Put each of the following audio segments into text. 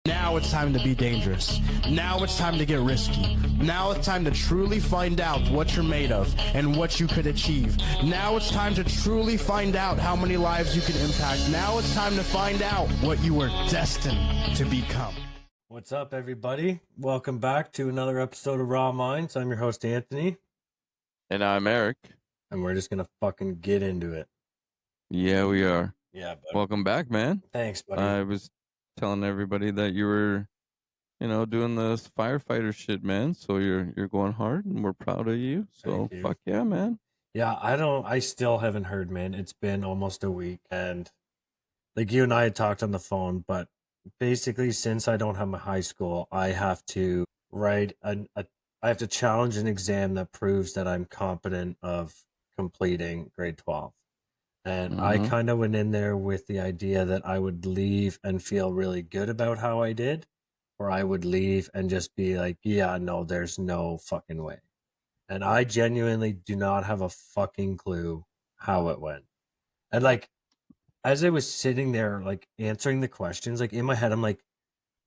Now it's time to be dangerous. Now it's time to get risky. Now it's time to truly find out what you're made of and what you could achieve. Now it's time to truly find out how many lives you can impact. Now it's time to find out what you were destined to become. What's up, everybody? Welcome back to another episode of Raw Minds. I'm your host, Anthony. And I'm Eric. And we're just going to fucking get into it. Yeah, we are. Yeah, buddy. Welcome back, man. Thanks, buddy. I was telling everybody that you were, doing this firefighter shit, man. So you're going hard, and we're proud of you. So fuck yeah, man. Yeah, I still haven't heard, man. It's been almost a week, and like you and I had talked on the phone, but basically since I don't have my high school, I have to write I have to challenge an exam that proves that I'm competent of completing grade 12. And I kind of went in there with the idea that I would leave and feel really good about how I did, or I would leave and just be like, yeah, no, there's no fucking way. And I genuinely do not have a fucking clue how it went. And like, as I was sitting there, like answering the questions, like in my head, I'm like,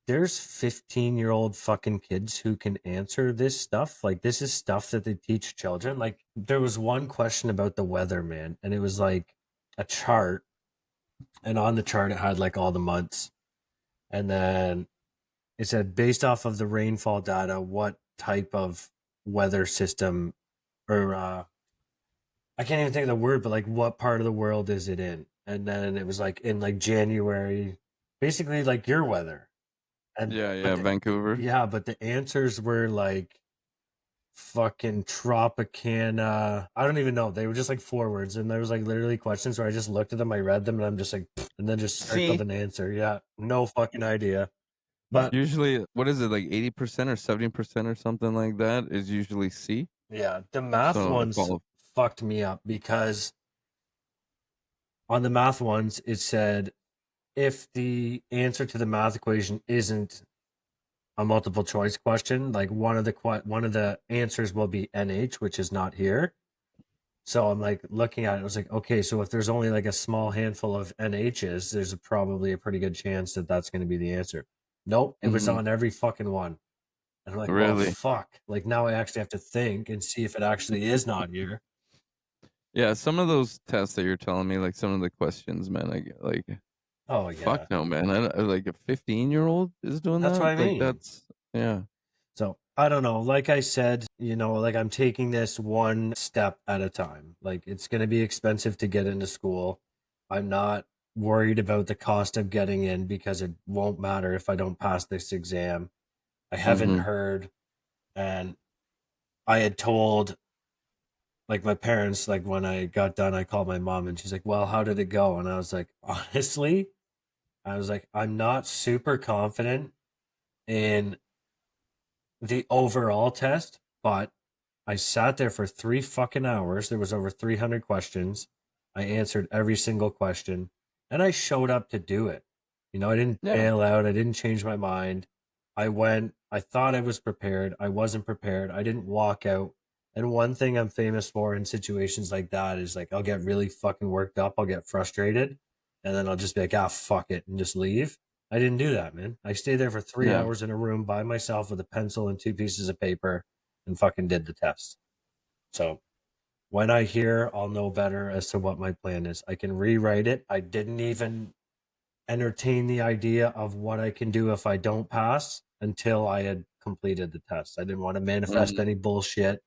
there's 15-year-old fucking kids who can answer this stuff. Like, this is stuff that they teach children. Like, there was one question about the weather, man, and it was like a chart, and on the chart it had like all the months, and then it said, based off of the rainfall data, what type of weather system, or I can't even think of the word, but like what part of the world is it in? And then it was like in like January, basically like your weather. And Vancouver. Yeah, but the answers were like fucking Tropicana. I don't even know. They were just like 4 words, and there was like literally questions where I just looked at them, I read them, and I'm just like, and then just circled an answer. Yeah, no fucking idea. But usually, what is it, like 80% or 70% or something like that is usually C? Yeah, the math ones fucked me up, because on the math ones it said if the answer to the math equation isn't a multiple choice question, like one of the answers will be NH, which is not here. So I'm like looking at it, I was like, okay, so if there's only like a small handful of NHs, there's probably a pretty good chance that that's going to be the answer. Nope, it was on every fucking one. And I'm like, really? Well, fuck. Like, now I actually have to think and see if it actually is not here. Yeah, some of those tests that you're telling me, like some of the questions, man, like, oh yeah, fuck no, man. Like a 15-year-old is doing that. That's what I mean. Like, yeah. So I don't know. Like I said, like I'm taking this one step at a time. Like, it's going to be expensive to get into school. I'm not worried about the cost of getting in, because it won't matter if I don't pass this exam. I haven't heard, and I had told like my parents, like when I got done, I called my mom, and she's like, well, how did it go? And I was like, honestly, I'm not super confident in the overall test, but I sat there for 3 fucking hours. There was over 300 questions. I answered every single question, and I showed up to do it. I didn't bail out. I didn't change my mind. I went, I thought I was prepared. I wasn't prepared. I didn't walk out. And one thing I'm famous for in situations like that is like, I'll get really fucking worked up. I'll get frustrated, and then I'll just be like, fuck it, and just leave. I didn't do that, man. I stayed there for 3 hours in a room by myself with a pencil and 2 pieces of paper and fucking did the test. So when I hear, I'll know better as to what my plan is. I can rewrite it. I didn't even entertain the idea of what I can do if I don't pass until I had completed the test. I didn't want to manifest any bullshit.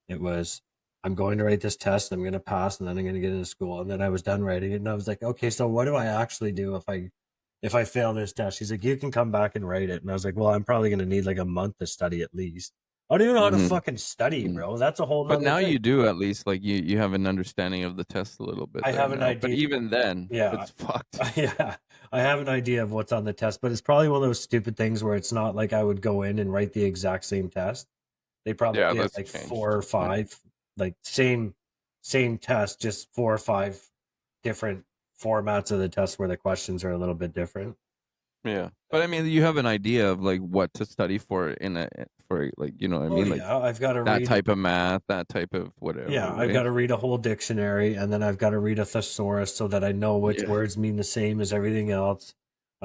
It was, I'm going to write this test, I'm going to pass, and then I'm going to get into school. And then I was done writing it, and I was like, okay, so what do I actually do if I fail this test? She's like, you can come back and write it. And I was like, well, I'm probably going to need like a month to study at least. I don't even know how to fucking study, bro. That's a whole. But now thing. You do at least, like you have an understanding of the test a little bit. I have an idea, but even then, it's fucked. Yeah, I have an idea of what's on the test, but it's probably one of those stupid things where it's not like I would go in and write the exact same test. They probably have like changed. 4 or 5, like same test, just 4 or 5 different formats of the test where the questions are a little bit different. Yeah, but I mean, you have an idea of like what to study for like, you know what I mean? Like, I've got to that read type of math, that type of whatever. Yeah, I've got to read a whole dictionary, and then I've got to read a thesaurus so that I know which words mean the same as everything else.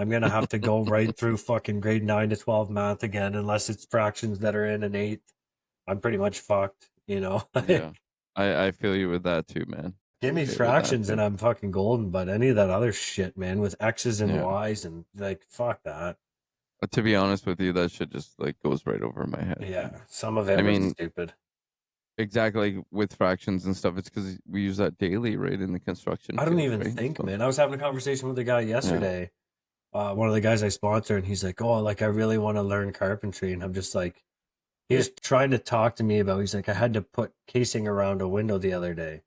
I'm gonna have to go right through fucking grade 9 to 12 math again, unless it's fractions that are in an eighth. I'm pretty much fucked, you know. Yeah. I feel you with that too, man. Give me I feel you with that fractions too. and I'm fucking golden, but any of that other shit, man, with X's and Yeah. Y's and like fuck that. To be honest with you, that shit just like goes right over my head. Yeah, some of it I was mean, stupid. exactly, like, with fractions and stuff, it's because we use that daily, right, in the construction I don't field, even right? think, So, man. I was having a conversation with a guy yesterday, one of the guys I sponsor, and he's like, "Oh, like I really want to learn carpentry," and I'm just like, he was trying to talk to me about. He's like, "I had to put casing around a window the other day,"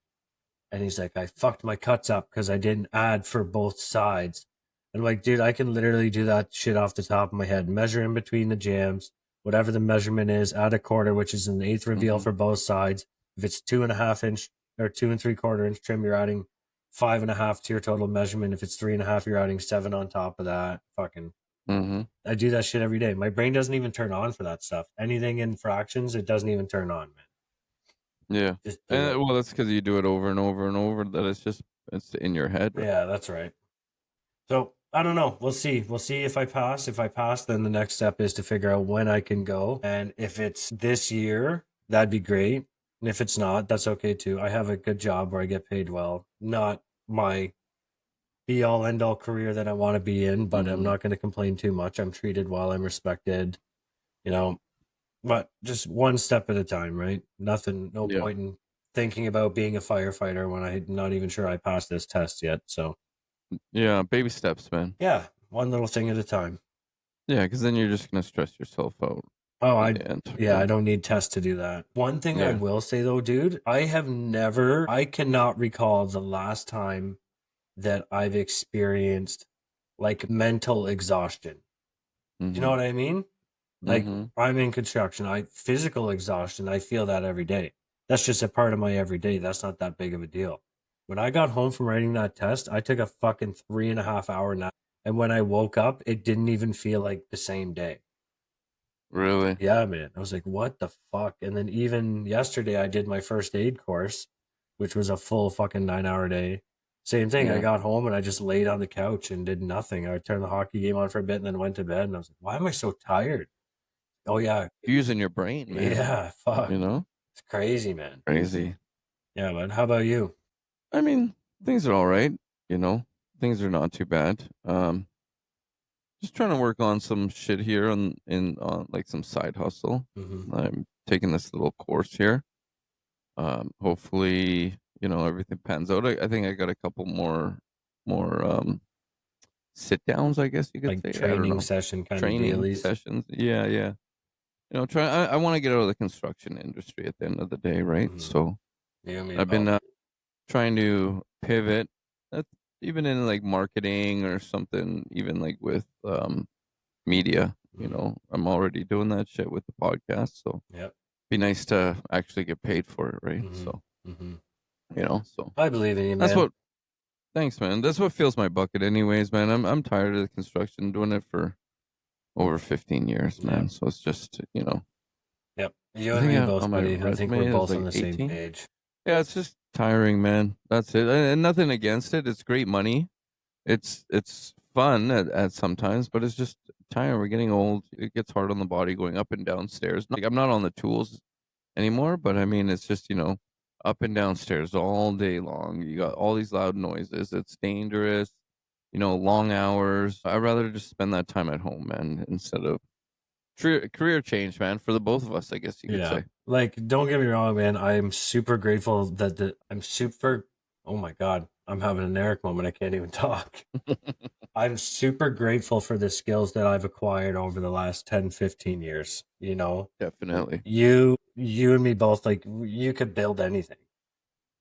and he's like, "I fucked my cuts up because I didn't add for both sides." And I'm like, dude, I can literally do that shit off the top of my head. Measure in between the jams, whatever the measurement is, add a quarter, which is an eighth reveal Mhm. for both sides. If it's 2.5 inch or 2 3/4 inch trim, you're adding 5.5 to your total measurement. If it's 3.5, you're adding 7 on top of that. Fucking, Mhm. I do that shit every day. My brain doesn't even turn on for that stuff. Anything in fractions, it doesn't even turn on, man. Yeah. Just do And it. well, that's because you do it over and over and over. That it's in your head, right? Yeah, that's right. So I don't know. We'll see. We'll see if I pass. If I pass, then the next step is to figure out when I can go. And if it's this year, that'd be great. And if it's not, that's okay too. I have a good job where I get paid well. Not my be all end all career that I want to be in, but I'm Mhm. not going to complain too much. I'm treated well. I'm respected, you know, but just one step at a time, right? Nothing, no Yeah. point in thinking about being a firefighter when I'm not even sure I passed this test yet. So Yeah, baby steps, man. yeah, one little thing at a time. Yeah, because then you're just gonna stress yourself out Oh, in I the end, yeah, I right? don't need tests to do that. One thing I Yeah. will say though, dude, I cannot recall the last time that I've experienced like mental exhaustion. Do you know Mhm. what I mean? Like Mhm. I'm in construction, physical exhaustion, I feel that every day. That's just a part of my everyday. That's not that big of a deal. When I got home from writing that test, I took a fucking 3.5 hour nap. And when I woke up, it didn't even feel like the same day. Really? Yeah, man. I was like, what the fuck? And then even yesterday, I did my first aid course, which was a full fucking 9 hour day. Same thing. I Yeah. got home and I just laid on the couch and did nothing. I turned the hockey game on for a bit and then went to bed. And I was like, why am I so tired? Oh, yeah. Using your brain, man. Yeah. Fuck. You know? It's crazy, man. Crazy. Yeah, man. How about you? I mean, things are all right. You know, things are not too bad. Just trying to work on some shit here on like some side hustle. Mm-hmm. I'm taking this little course here. Hopefully, everything pans out. I think I got a couple more sit downs, I guess you could Like say. I don't training know. session kind of Training dealies. sessions. Yeah, yeah. I want to get out of the construction industry at the end of the day, right? Mm-hmm. So You and me I've been both. trying to pivot. That's even in like marketing or something, even like with media. Mm-hmm. I'm already doing that shit with the podcast, so Yep. be nice to actually get paid for it, right? Mm-hmm. So Mm-hmm. so I believe in you, that's man. what. Thanks, man. That's what fills my bucket, anyways, man. I'm tired of the construction, doing it for over 15 years, Yeah. man. So it's just Yep. You I and think me both, on my buddy. I think we're resume it was both on like the same 18. page. Yeah, it's just tiring, man. That's it. And nothing against it. It's great money. It's fun at sometimes, but it's just tiring. We're getting old. It gets hard on the body going up and down stairs. Like I'm not on the tools anymore, but I mean it's just, up and down stairs all day long. You got all these loud noises. It's dangerous, long hours. I'd rather just spend that time at home, man, instead of career change, man, for the both of us, I guess you could Yeah. say. Like, don't get me wrong, man. I'm super grateful that oh my God, I'm having an Eric moment. I can't even talk. I'm super grateful for the skills that I've acquired over the last 10, 15 years. Definitely. You and me both, like, you could build anything.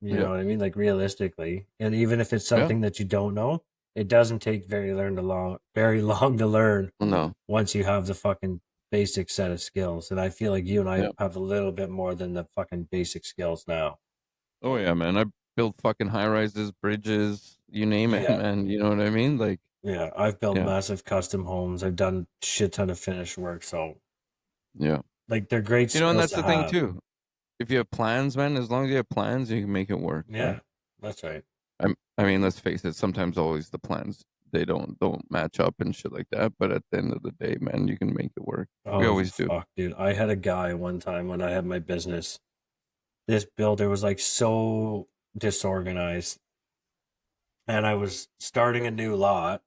You Yeah. know what I mean? Like, realistically. And even if it's Yeah. something that you don't know, it doesn't take very long to learn No. once you have the fucking basic set of skills. And I feel like you and I Yeah. have a little bit more than the fucking basic skills now. Oh yeah, man. I built fucking high rises, bridges, you name it, Yeah. man. You know what I mean? Like, Yeah. I've built yeah, massive custom homes. I've done shit ton of finish work. So, yeah. like, they're great And skills that's to the thing have. too. If you have plans, man, as long as you have plans, you can make it work, Yeah. right? That's right. I mean, let's face it. Sometimes always the plans they don't match up and shit like that. But at the end of the day, man, you can make it work. We Oh, always do. fuck, dude. I had a guy one time when I had my business. This builder was like so disorganized. And I was starting a new lot.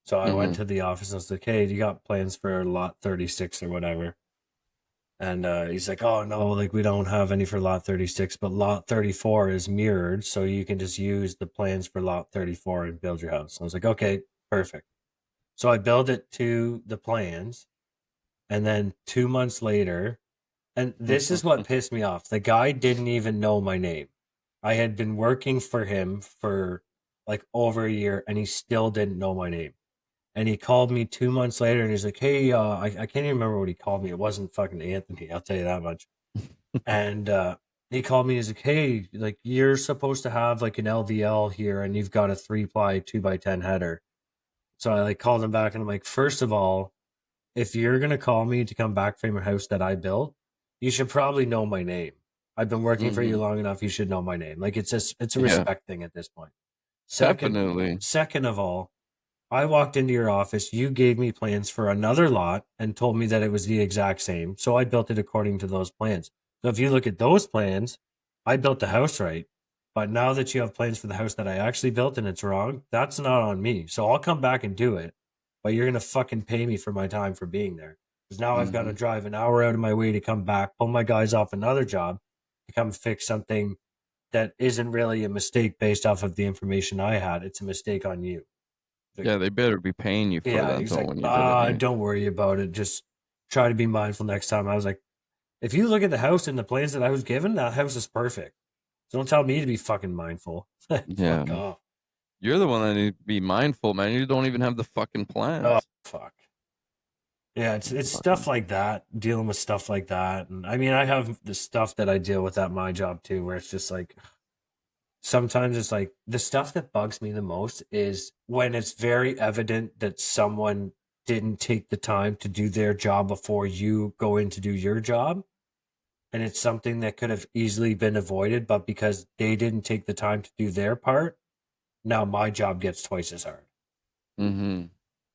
So I went Mhm. to the office and was like, hey, you got plans for lot 36 or whatever? And he's like, oh, no, like we don't have any for lot 36, but lot 34 is mirrored. So you can just use the plans for lot 34 and build your house. And I was like, okay, perfect. So I built it to the plans. And then 2 months later, and this is what pissed me off. The guy didn't even know my name. I had been working for him for like over a year and he still didn't know my name. And he called me 2 months later and he's like, hey, I can't even remember what he called me. It wasn't fucking Anthony, I'll tell you that much. And he called me, he's like, hey, like you're supposed to have like an LVL here and you've got a 3-ply 2x10 header. So I like called him back and I'm like, first of all, if you're gonna call me to come back from your house that I built, you should probably know my name. I've been working for you Mhm. long enough. You should know my name. Like it's a Yeah, respect thing at this point. Second, definitely. second of all, I walked into your office. You gave me plans for another lot and told me that it was the exact same. So I built it according to those plans. So if you look at those plans, I built the house right. But now that you have plans for the house that I actually built and it's wrong, that's not on me. So I'll come back and do it. But you're going to fucking pay me for my time for being there. Because now I've got to Mhm. drive an hour out of my way to come back, pull my guys off another job to come fix something that isn't really a mistake based off of the information I had. It's a mistake on you. Yeah, they better be paying you for Yeah, that he's though like, when you did it right. don't worry about it. Just try to be mindful next time. I was like, if you look at the house and the plans that I was given, that house is perfect. So don't tell me to be fucking mindful. Yeah, Fuck off. you're the one that needs to be mindful, man. You don't even have the fucking Oh, plans. fuck. Yeah, it's stuff Fucking like that, dealing with stuff like that. And I mean, I have the stuff that I deal with at my job too, where it's just like, sometimes it's like the stuff that bugs me the most is when it's very evident that someone didn't take the time to do their job before you go in to do your job. And it's something that could have easily been avoided, but because they didn't take the time to do their part, now my job gets twice as hard. Mhm.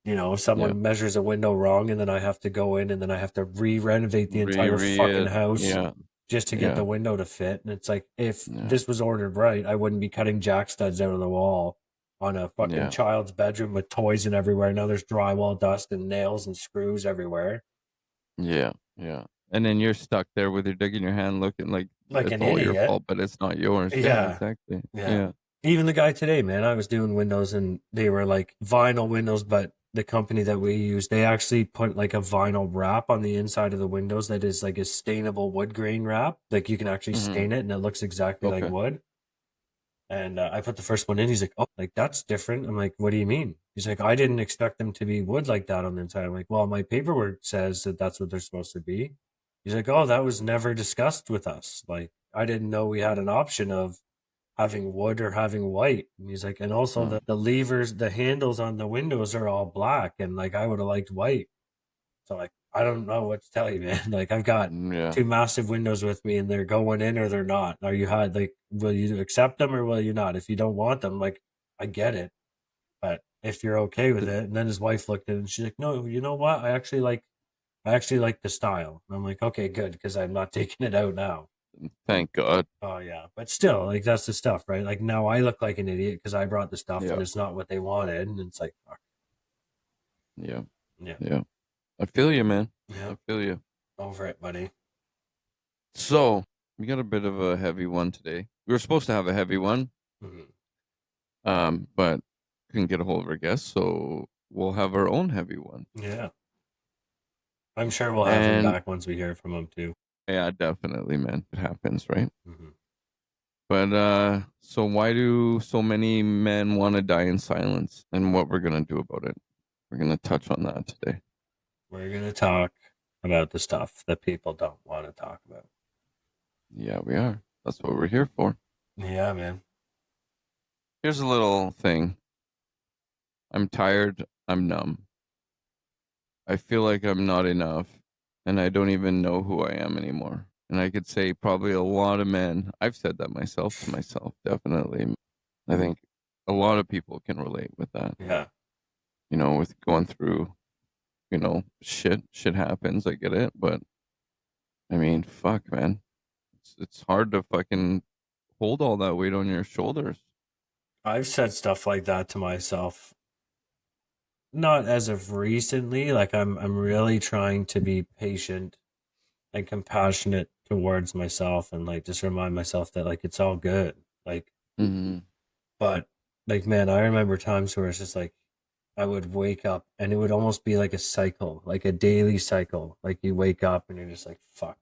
You know, if Yeah. someone measures a window wrong and then I have to go in and then I have to re-renovate the entire Re fucking it. house Yeah. just to get Yeah. the window to fit. And it's like, if Yeah. this was ordered right, I wouldn't be cutting jack studs out of the wall on a fucking Yeah. child's bedroom with toys and everywhere. Now there's drywall dust and nails and screws everywhere. Yeah. Yeah. And then you're stuck there with your dick in your hand looking like Like it's an all your idiot. fault, but it's not yours. Yeah, Yeah. exactly. Yeah. Yeah. Even the guy today, man, I was doing windows and they were like vinyl windows, but the company that we use, they actually put like a vinyl wrap on the inside of the windows that is like a stainable wood grain wrap. Like you can actually Mhm. stain it and it looks exactly like Okay. wood. And I put the first one in. He's like, oh, like that's different. I'm like, what do you mean? He's like, I didn't expect them to be wood like that on the inside. I'm like, well, my paperwork says that that's what they're supposed to be. He's like, oh, that was never discussed with us. Like, I didn't know we had an option of having wood or having white. And he's like, and also Oh. the levers, the handles on the windows are all black. And like, I would have liked white. So like, I don't know what to tell you, man. Like, I've got Yeah. 2 massive windows with me and they're going in or they're not. Are you had like, will you accept them or will you not? If you don't want them, like, I get it. But if you're okay with it, and then his wife looked at it and she's like, no, you know what? I actually like the style. And I'm like, okay, good, because I'm not taking it out now. Thank God. Oh yeah, but still, like that's the stuff, right? Like now I look like an idiot because I brought the stuff Yeah. and it's not what they wanted, and it's like, fuck. Yeah. Yeah, Yeah. I feel you, man. yeah, I feel you. over it, buddy. So we got a bit of a heavy one today. We were supposed to have a heavy one, but couldn't get a hold of our guest, so we'll have our own heavy one. Yeah, I'm sure we'll have him And back once we hear from him too. yeah, definitely, man. It happens, right? Mhm. But so why do so many men want to die in silence, and what we're gonna do about it? We're gonna touch on that today. We're gonna talk about the stuff that people don't want to talk about. Yeah, we are. That's what we're here for. Yeah, man. Here's a little thing. I'm tired. I'm numb. I feel like I'm not enough, and I don't even know who I am anymore. And I could say probably a lot of men, I've said that myself to myself, definitely. I think a lot of people can relate with that. Yeah. with going through, shit happens. I get it, but I mean, fuck, man, it's hard to fucking hold all that weight on your shoulders. I've said stuff like that to myself, not as of recently. Like I'm really trying to be patient and compassionate towards myself, and like just remind myself that like it's all good. Like, Mm-hmm. but like man, I remember times where it's just like I would wake up and it would almost be like a cycle, like a daily cycle. Like you wake up and you're just like, fuck.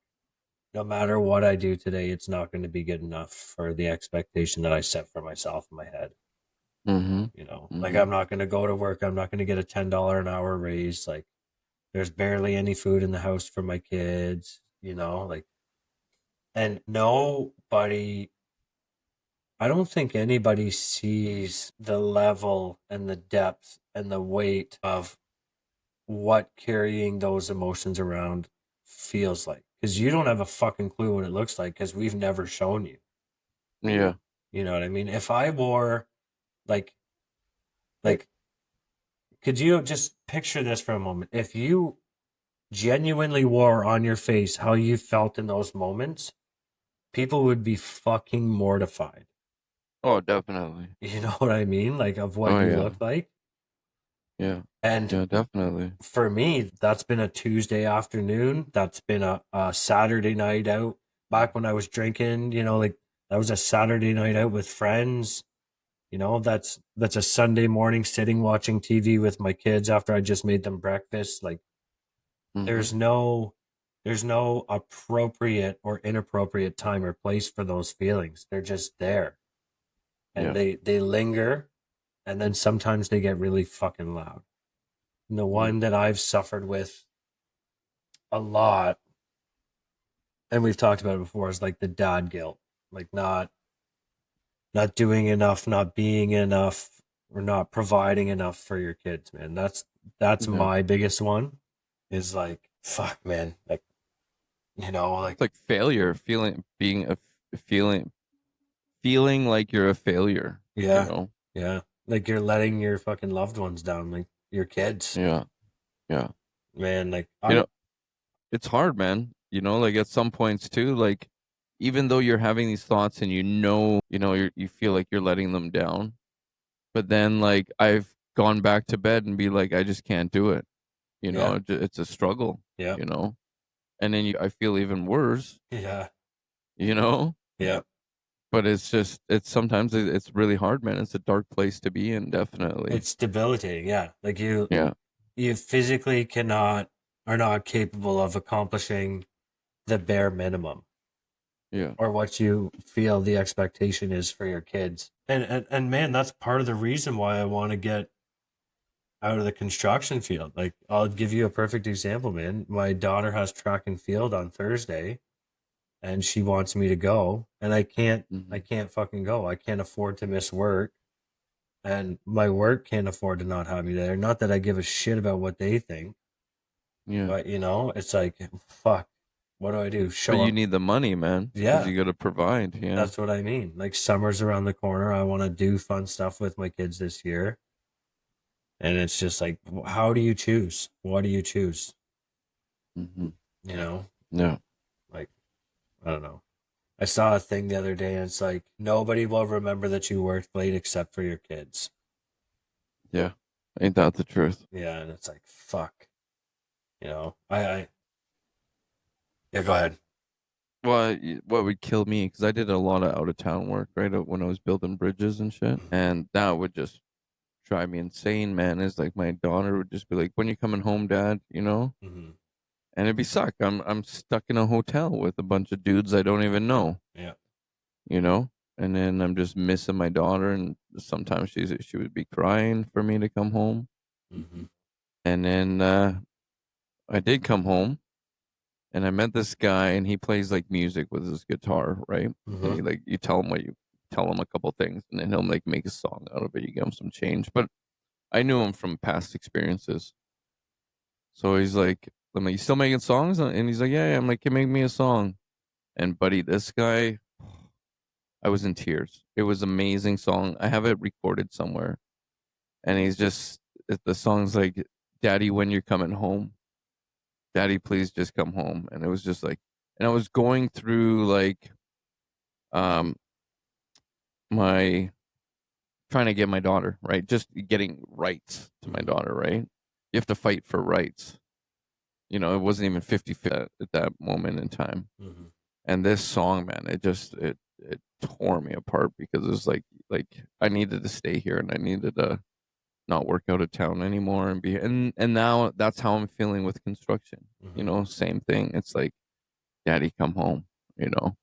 No matter what I do today, it's not going to be good enough for the expectation that I set for myself in my head. Mm-hmm. Like Mm-hmm. I'm not going to go to work. I'm not going to get a $10 an hour raise. Like there's barely any food in the house for my kids, like, and nobody, I don't think anybody sees the level and the depth and the weight of what carrying those emotions around feels like. Because you don't have a fucking clue what it looks like because we've never shown you. Yeah. You know what I mean? If I wore like like could you just picture this for a moment? If you genuinely wore on your face how you felt in those moments, people would be fucking mortified. Oh, definitely. You know what I mean? Like of what Oh you yeah. look like. Yeah. And Yeah. Definitely. for me, that's been a Tuesday afternoon. That's been a Saturday night out. Back when I was drinking, like that was a Saturday night out with friends. That's a Sunday morning sitting watching TV with my kids after I just made them breakfast. Like Mm-hmm. there's no there's no appropriate or inappropriate time or place for those feelings. They're just there. And Yeah. they linger and then sometimes they get really fucking loud. And the Yeah. one that I've suffered with a lot, and we've talked about it before, is like the dad guilt. Like not doing enough, not being enough, or not providing enough for your kids, man. That's Yeah. my biggest one. Is like, fuck, man. Like, It's like failure, feeling like you're a failure. You yeah, know. yeah. Like you're letting your fucking loved ones down, like your kids. Yeah. Yeah. Man, like You I know, it's hard, man. Like at some points too, like even though you're having these thoughts and you feel like you're letting them down, but then like I've gone back to bed and be like, I just can't do it. yeah, It's a struggle. yeah, You know, and then I feel even worse. yeah, You know, yeah. but it's sometimes it's really hard, man. It's a dark place to be in, definitely. It's debilitating, yeah. Like you Yeah. you physically are not capable of accomplishing the bare minimum Yeah. or what you feel the expectation is for your kids. And man, that's part of the reason why I want to get out of the construction field. Like I'll give you a perfect example, man. My daughter has track and field on Thursday and she wants me to go and I Hmm. can't fucking go. I can't afford to miss work and my work can't afford to not have me there. Not that I give a shit about what they think, Yeah. but it's like fuck. What do I do? But Show you up? need the money, man, because Yeah, you got to provide. Yeah. that's what I mean. Like summer's around the corner. I want to do fun stuff with my kids this year. And it's just like, how do you choose? What do you choose? Hmm. You know, Yeah. like, I don't know. I saw a thing the other day and it's like, nobody will remember that you worked late except for your kids. Yeah. Ain't that the truth? Yeah. And it's like, fuck. Yeah, go ahead. Well, what would kill me, because I did a lot of out of town work, right, when I was building bridges and shit, and that would just drive me insane, man. Is like my daughter would just be like, "When you coming home, Dad?" Hmm. And it'd be suck. I'm stuck in a hotel with a bunch of dudes I don't even know, Yeah. you know, and then I'm just missing my daughter, and sometimes she would be crying for me to come home, Hmm. and then I did come home, and I met this guy, and he plays like music with his guitar, right? And Hmm. he like you tell him a couple things, and then he'll like make a song out of it. You give him some change, but I knew him from past experiences, so he's like, I'm like, "You still making songs?" And he's like, "Yeah, yeah." I'm like, "Can you make me a song?" And buddy, this guy, I was in tears. It was an amazing song. I have it recorded somewhere, and he's just the song's like, "Daddy, when you're coming home, Daddy, please just come home." And it was just like, and I was going through like um my trying to get my daughter right, just getting rights to my daughter, right? You have to fight for rights. It wasn't even 50 at that moment in time. Mhm. And this song, man, it tore me apart because it was like I needed to stay here and I needed to not work out of town anymore and be and now that's how I'm feeling with construction. Mhm. Same thing. It's like, Daddy, come home, you know.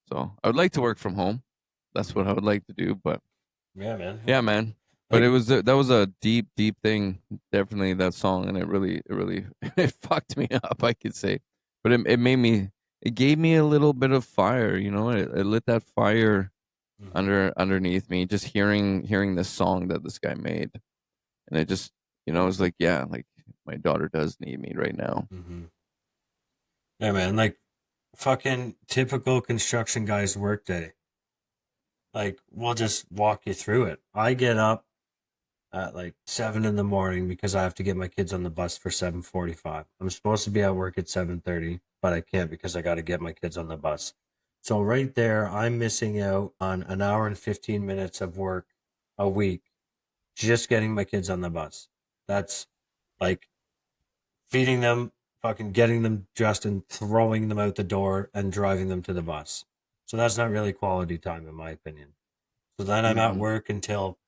So I would like to work from home. That's what I would like to do, but Yeah, man. yeah, man. But Like, that was a deep, deep thing. Definitely that song, and it really it fucked me up, I could say. But it gave me a little bit of fire. It lit that fire mhm. underneath me. Just hearing this song that this guy made, and it just it was like, yeah, like my daughter does need me right now. Mhm. Yeah, man. Like, fucking typical construction guy's workday. Like, we'll just walk you through it. I get up at like 7 in the morning because I have to get my kids on the bus for 7:45. I'm supposed to be at work at 7:30, but I can't because I got to get my kids on the bus. So right there, I'm missing out on an hour and 15 minutes of work a week just getting my kids on the bus. That's like feeding them, fucking getting them dressed and throwing them out the door and driving them to the bus. So that's not really quality time in my opinion. So then I'm at Hmm. work until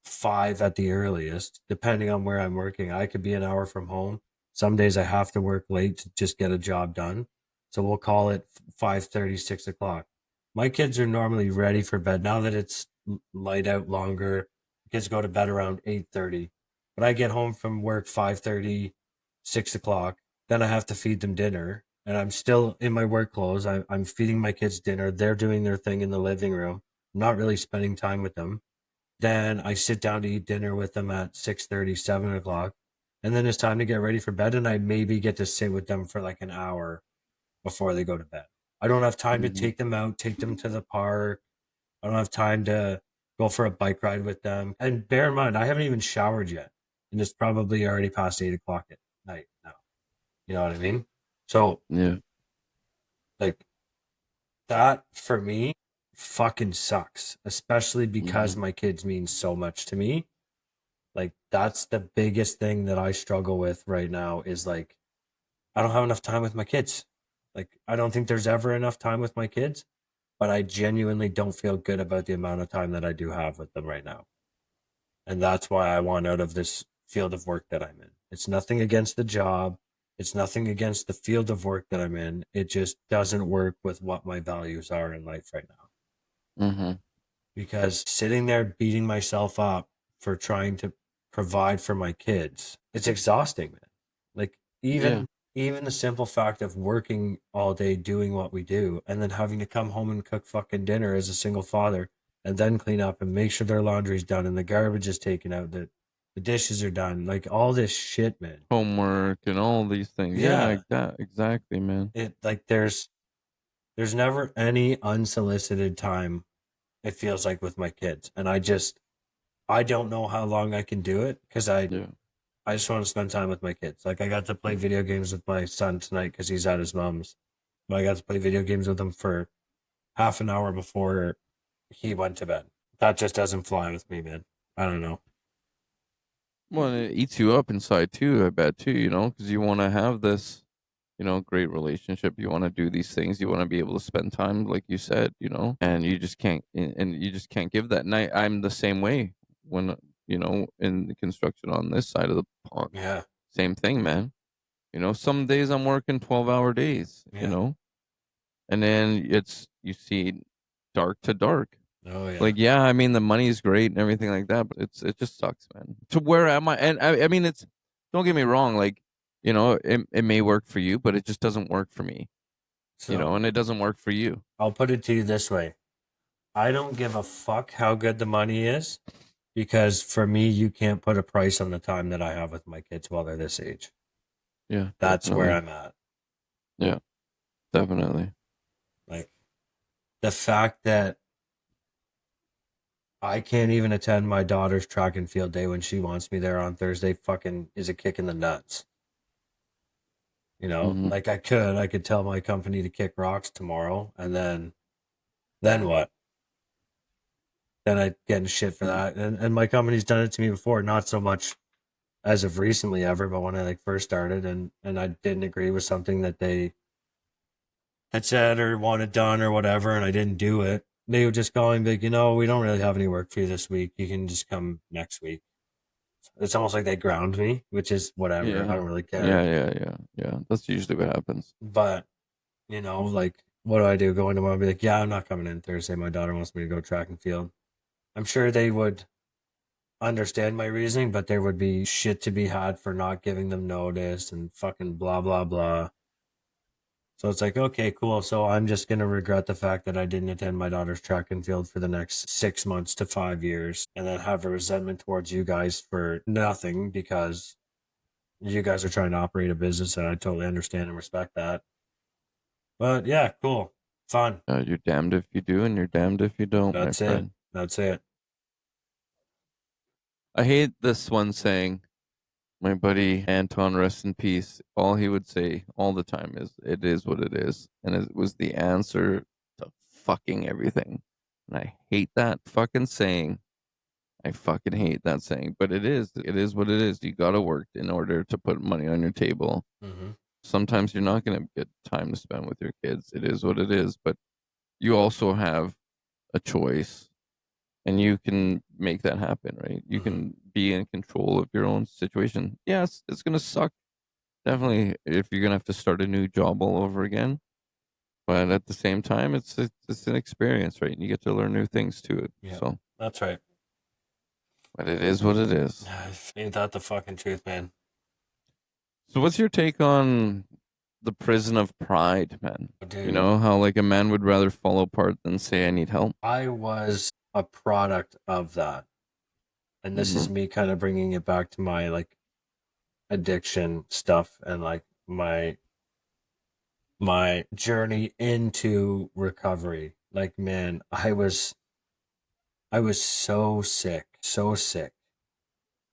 5 at the earliest, depending on where I'm working. I could be an hour from home. Some days I have to work late to just get a job done. So we'll call it 5:30, 6 o'clock. My kids are normally ready for bed now that it's light out longer. Kids go to bed around 8:30. But I get home from work 5:30, 6 o'clock. Then I have to feed them dinner. And I'm still in my work clothes. I'm feeding my kids dinner. They're doing their thing in the living room. I'm not really spending time with them. Then I sit down to eat dinner with them at 6:30, 7 o'clock. And then it's time to get ready for bed. And I maybe get to sit with them for like an hour before they go to bed. I don't have time to Hmm. take them out, take them to the park. I don't have time to go for a bike ride with them. And bear in mind, I haven't even showered yet. And it's probably already past 8 o'clock at night now. You know what I mean? So, Yeah. like, that for me fucking sucks, especially Hmm. because my kids mean so much to me. Like that's the biggest thing that I struggle with right now is like I don't have enough time with my kids. Like I don't think there's ever enough time with my kids, but I genuinely don't feel good about the amount of time that I do have with them right now. And that's why I want out of this field of work that I'm in. It's nothing against the job. It's nothing against the field of work that I'm in. It just doesn't work with what my values are in life right now. Hmm. Because sitting there beating myself up for trying to provide for my kids, it's exhausting, man. Like Yeah. even the simple fact of working all day doing what we do and then having to come home and cook fucking dinner as a single father and then clean up and make sure their laundry's done and the garbage is taken out, that the dishes are done, like all this shit, man. Homework and all these things. Yeah, Yeah. exactly, man. It like there's never any unsolicited time, it feels like, with my kids. And I don't know how long I can do it because Yeah. I just want to spend time with my kids. Like I got to play video games with my son tonight because he's at his mom's. But I got to play video games with him for half an hour before he went to bed. That just doesn't fly with me, man. I don't know. Well, and it eats you up inside too, I bet too, because you want to have this, great relationship. You want to do these things. You want to be able to spend time, like you said, and you just can't, and you just can't give that. And I'm the same way when, in the construction on this side of the pond. Yeah, Same thing, man. Some days I'm working 12-hour days, yeah. and then you see dark to dark. Oh yeah. Like, yeah, I mean, the money's great and everything like that, but it just sucks, man. To where am I? And I mean, don't get me wrong, like, it may work for you, but it just doesn't work for me, So and it doesn't work for you. I'll put it to you this way. I don't give a fuck how good the money is because for me, you can't put a price on the time that I have with my kids while they're this age. Yeah, That's where definitely. I'm at. Yeah, definitely. Like the fact that I can't even attend my daughter's track and field day when she wants me there on Thursday. Fucking is a kick in the nuts. You know, Mhm. like I could tell my company to kick rocks tomorrow, and then what? Then I'd get in shit for that. And my company's done it to me before, not so much as of recently ever, but when I like first started and I didn't agree with something that they had said or wanted done or whatever, and I didn't do it, they would just call me and be like, we don't really have any work for you this week. You can just come next week. It's almost like they ground me, which is whatever. I Yeah. don't really care. Yeah. That's usually what happens. But, like, what do I do? Go in tomorrow and be like, yeah, I'm not coming in Thursday. My daughter wants me to go track and field. I'm sure they would understand my reasoning, but there would be shit to be had for not giving them notice and fucking blah, blah, blah. So it's like, okay, cool. So I'm just going to regret the fact that I didn't attend my daughter's track and field for the next 6 months to 5 years and then have a resentment towards you guys for nothing because you guys are trying to operate a business and I totally understand and respect that. But yeah, cool. Fun. You're damned if you do, and you're damned if you don't, my That's it. friend. That's it. I hate this one saying. My buddy Anton, rest in peace. All he would say all the time is, "It is what it is," and it was the answer to fucking everything. And I hate that fucking saying. I fucking hate that saying, but it is. It is what it is. You gotta work in order to put money on your table. Mm-hmm. Sometimes you're not gonna get time to spend with your kids. It is what it is, but you also have a choice and you can make that happen, right? You can be in control of your own situation. Yes, it's gonna suck, definitely, if you're gonna have to start a new job all over again. But at the same time, it's an experience, right? And you get to learn new things to it. Yeah, So, that's right. but it is what it is. Ain't that the fucking truth, man? So, what's your take on the prison of pride, man? Dude, You know how like a man would rather fall apart than say I need help. I was a product of that. And this is me kind of bringing it back to my like addiction stuff and like my journey into recovery. Like, man, I was so sick,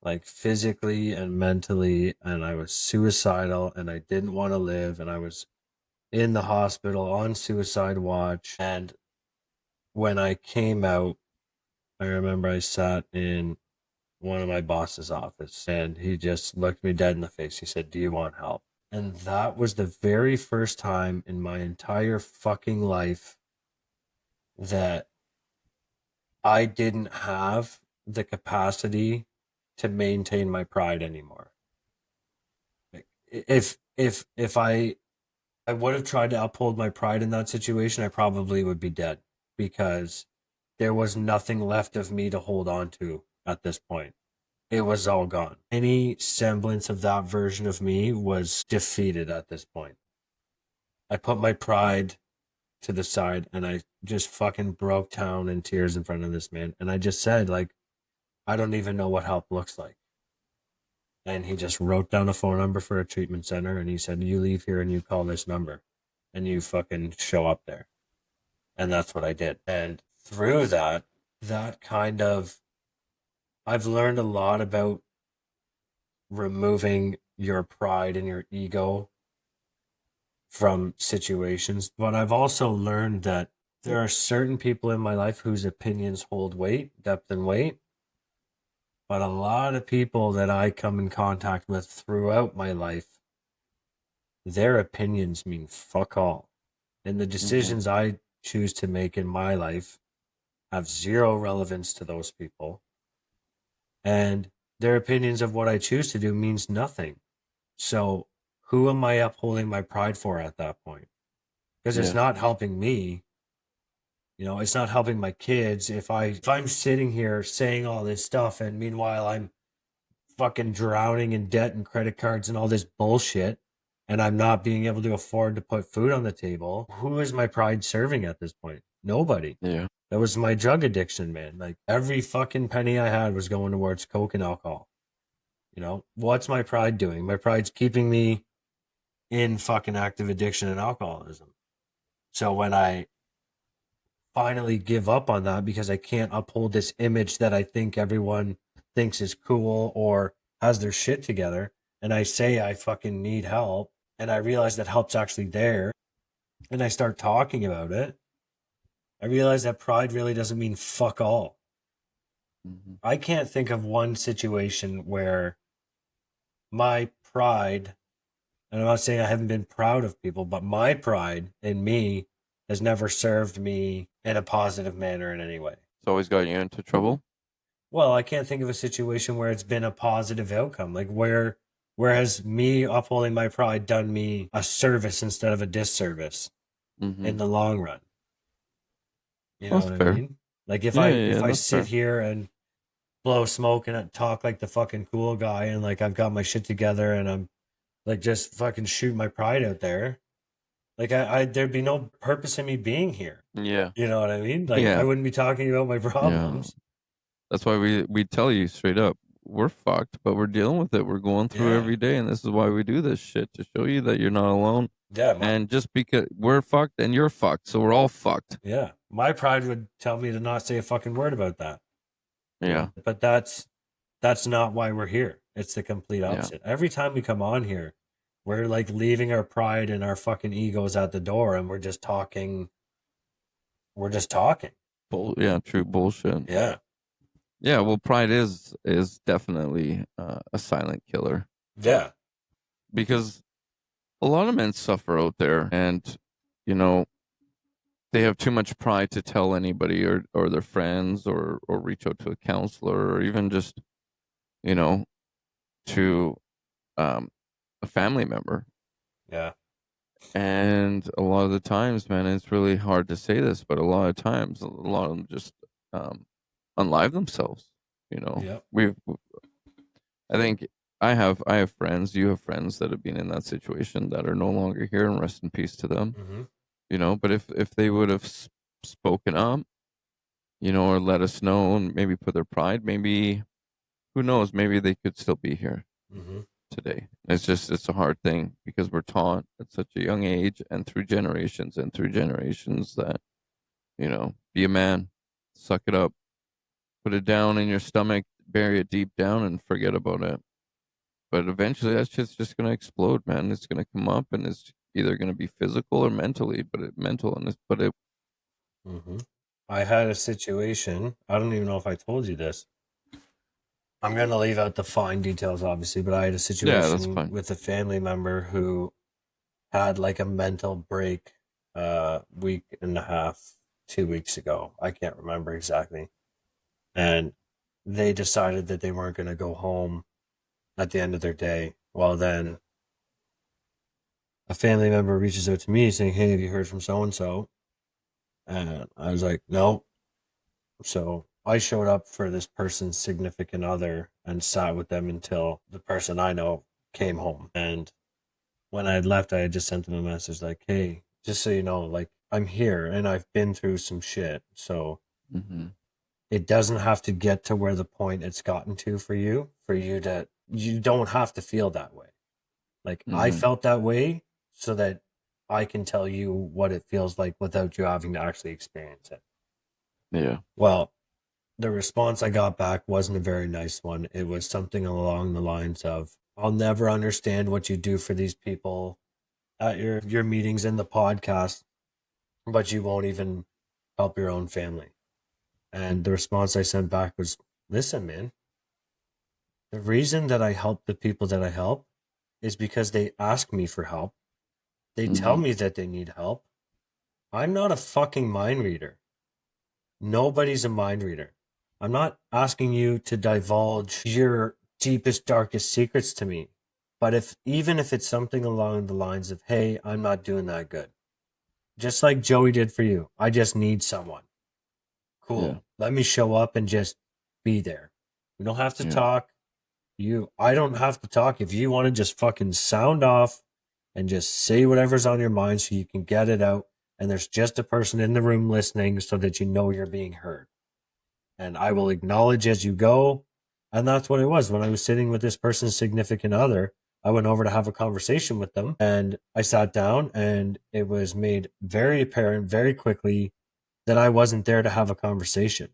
like physically and mentally, and I was suicidal and I didn't want to live and I was in the hospital on suicide watch. And when I came out, I remember I sat in one of my boss's office and he just looked me dead in the face. He said, "Do you want help?" And that was the very first time in my entire fucking life that I didn't have the capacity to maintain my pride anymore. Like, if I would have tried to uphold my pride in that situation, I probably would be dead because there was nothing left of me to hold on to at this point. It was all gone. Any semblance of that version of me was defeated at this point. I put my pride to the side and I just fucking broke down in tears in front of this man. And I just said, like, I don't even know what help looks like. And he just wrote down a phone number for a treatment center and he said, "You leave here and you call this number and you fucking show up there." And that's what I did. And through that kind of, I've learned a lot about removing your pride and your ego from situations. But I've also learned that there are certain people in my life whose opinions hold weight, depth, and weight. But a lot of people that I come in contact with throughout my life, their opinions mean fuck all. And the decisions I choose to make in my life have zero relevance to those people. And their opinions of what I choose to do means nothing. So who am I upholding my pride for at that point? Because it's not helping me. It's not helping my kids if I'm sitting here saying all this stuff and meanwhile I'm fucking drowning in debt and credit cards and all this bullshit and I'm not being able to afford to put food on the table. Who is my pride serving at this point? Nobody. Yeah. That was my drug addiction, man. Like every fucking penny I had was going towards coke and alcohol. What's my pride doing? My pride's keeping me in fucking active addiction and alcoholism. So when I finally give up on that because I can't uphold this image that I think everyone thinks is cool or has their shit together. And I say I fucking need help. And I realize that help's actually there. And I start talking about it. I realize that pride really doesn't mean fuck all. Mhm. I can't think of one situation where my pride, and I'm not saying I haven't been proud of people, but my pride in me has never served me in a positive manner in any way. It's always got you into trouble. Well, I can't think of a situation where it's been a positive outcome. Like where has me upholding my pride done me a service instead of a disservice Mm-hmm. in the long run? You know That's what fair. I mean? Like if Yeah, I that's sit fair. here and blow smoke and talk like the fucking cool guy and like I've got my shit together and I'm like just fucking shoot my pride out there, like I there'd be no purpose in me being here. Yeah, You know what I mean? Like I yeah, wouldn't be talking about my yeah. problems. That's why we tell you straight up, we're fucked, but we're dealing with it. We're going through Yeah. every day, and this is why we do this shit, to show you that you're not alone. Yeah, And just because we're fucked and you're fucked, so we're all fucked. yeah. My pride would tell me to not say a fucking word about that. Yeah, But that's not why we're here. It's the complete Yeah. opposite. Every time we come on here, we're like leaving our pride and our fucking egos at the door and we're just talking. We're just talking. true bullshit. Yeah. Yeah, well, pride is definitely a silent killer, Yeah. because a lot of men suffer out there, and you know they have too much pride to tell anybody or their friends or reach out to a counselor or even just you know to a family member. Yeah. And a lot of the times, man, it's really hard to say this, but a lot of times, a lot of them just unlive themselves. Yep. I think I have friends. You have friends that have been in that situation that are no longer here, and rest in peace to them. Mm-hmm. But if they would have spoken up, or let us know and maybe put their pride, maybe, who knows, maybe they could still be here Mm-hmm. today. It's a hard thing because we're taught at such a young age and through generations that, be a man, suck it up, put it down in your stomach, bury it deep down and forget about it. But eventually that shit's just going to explode, man. It's going to come up and it's either going to be physical or mentally, but it, Mm-hmm. I had a situation. I don't even know if I told you this. I'm going to leave out the fine details, obviously, but I had a that's situation fine. with a family member who had like a mental break week and a half, 2 weeks ago. I can't remember exactly. And they decided that they weren't going to go home at the end of their day. Well, then a family member reaches out to me saying, "Hey, have you heard from so-and-so?" And I was like, "No." So I showed up for this person's significant other and sat with them until the person I know came home. And when I had left, I had just sent them a message like, "Hey, just so you know, like I'm here and I've been through some shit. So Mm-hmm. it doesn't have to get to where the point it's gotten to for you you don't have to feel that way. Like I Mm-hmm. felt that way so that I can tell you what it feels like without you having to actually experience it." Yeah. Well, the response I got back wasn't a very nice one. It was something along the lines of, "I'll never understand what you do for these people at your meetings in the podcast, but you won't even help your own family." And the response I sent back was, "Listen, man, the reason that I help the people that I help is because they ask me for help. They tell Mm-hmm. me that they need help. I'm not a fucking mind reader. Nobody's a mind reader. I'm not asking you to divulge your deepest, darkest secrets to me. But even if it's something along the lines of, hey, I'm not doing that good. Just like Joey did for you. I just need someone. Cool. Yeah. Let me show up and just be there. We don't have to Yeah. talk. I don't have to talk. If you want to just fucking sound off and just say whatever's on your mind so you can get it out. And there's just a person in the room listening so that you know you're being heard. And I will acknowledge as you go." And that's what it was. When I was sitting with this person's significant other, I went over to have a conversation with them and I sat down and it was made very apparent very quickly then I wasn't there to have a conversation.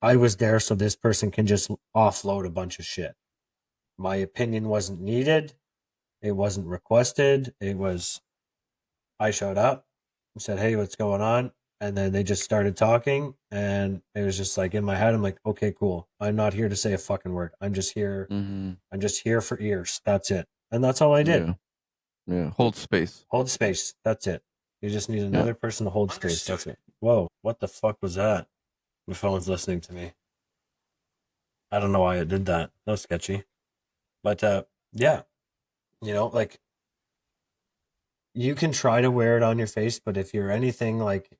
I was there so this person can just offload a bunch of shit. My opinion wasn't needed. It wasn't requested. It was, I showed up and said, hey, what's going on? And then they just started talking. And it was just like in my head, I'm like, okay, cool. I'm not here to say a fucking word. I'm just here. Mm-hmm. I'm just here for ears. That's it. And that's all I did. Yeah. Yeah. Hold space. Hold space. That's it. You just need another person to hold space. That's it. Whoa. What the fuck was that? My phone's listening to me. I don't know why it did that. That was sketchy. But yeah. You know, like you can try to wear it on your face, but if you're anything like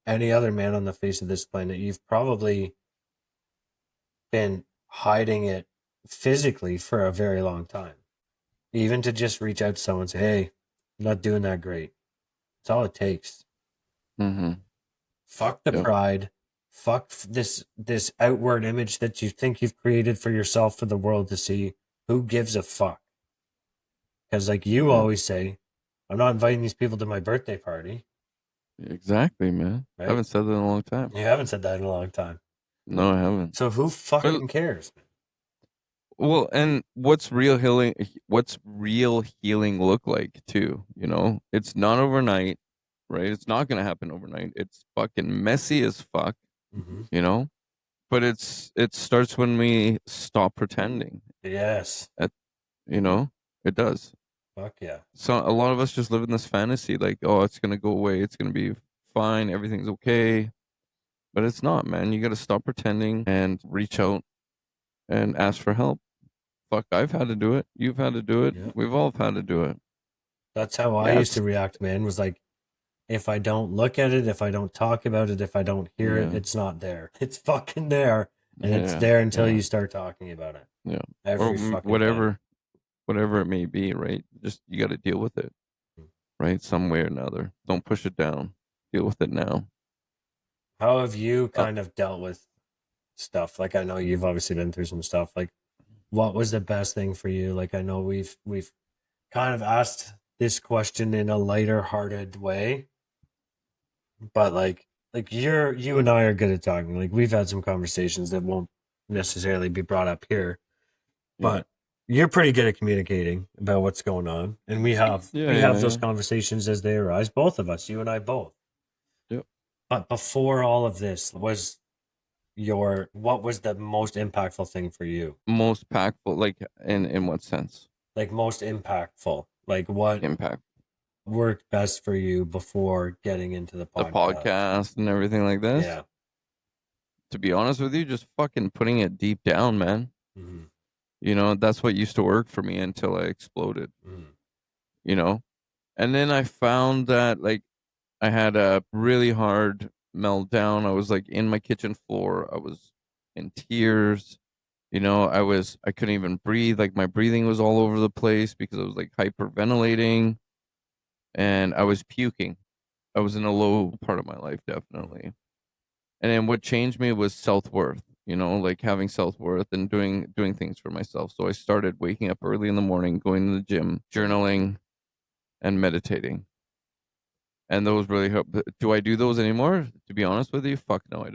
any other man on the face of this planet, you've probably been hiding it physically for a very long time. Even to just reach out to someone and say, hey, I'm not doing that great. That's all it takes. Mm-hmm. Fuck the pride. Fuck this outward image that you think you've created for yourself for the world to see. Who gives a fuck? Because like you always say, I'm not inviting these people to my birthday party. Exactly, man. Right? I haven't said that in a long time. You haven't said that in a long time. No, I haven't. So who fucking cares? Well, and what's real healing? What's real healing look like too? You know, it's not overnight, right? It's not gonna happen overnight. It's fucking messy as fuck, you know. But it starts when we stop pretending. Yes. You know, it does. Fuck yeah. So a lot of us just live in this fantasy, like, oh, it's gonna go away. It's gonna be fine. Everything's okay. But it's not, man. You got to stop pretending and reach out and ask for help. Fuck, I've had to do it. You've had to do it. Yeah. We've all had to do it. That's how I used to react, man. Was like, if I don't look at it, if I don't talk about it, if I don't hear it, it's not there. It's fucking there, and it's there until you start talking about it. Yeah, every fucking whatever it may be, right? Just you got to deal with it, right? Some way or another. Don't push it down. Deal with it now. How have you kind of dealt with stuff? Like, I know you've obviously been through some stuff. Like, what was the best thing for you? Like, I know we've kind of asked this question in a lighter hearted way, but like you and I are good at talking. Like, we've had some conversations that won't necessarily be brought up here, but you're pretty good at communicating about what's going on, and we have those conversations as they arise. Both of us, you and I both. Yep. But before all of this, what was the most impactful thing for you? Most impactful, like in what sense? Like most impactful, like what impact worked best for you before getting into the podcast? The podcast and everything like this. Yeah. To be honest with you, just fucking putting it deep down, man. Mm-hmm. You know, that's what used to work for me until I exploded. Mm-hmm. You know, and then I found that like I had a really hard meltdown. I was like in my kitchen floor. I was in tears. You know, I couldn't even breathe. Like my breathing was all over the place because I was like hyperventilating and I was puking. I was in a low part of my life, definitely. And then what changed me was self-worth, you know, like having self-worth and doing things for myself. So I started waking up early in the morning, going to the gym, journaling, and meditating. And those really help. Do I do those anymore? To be honest with you, fuck no, I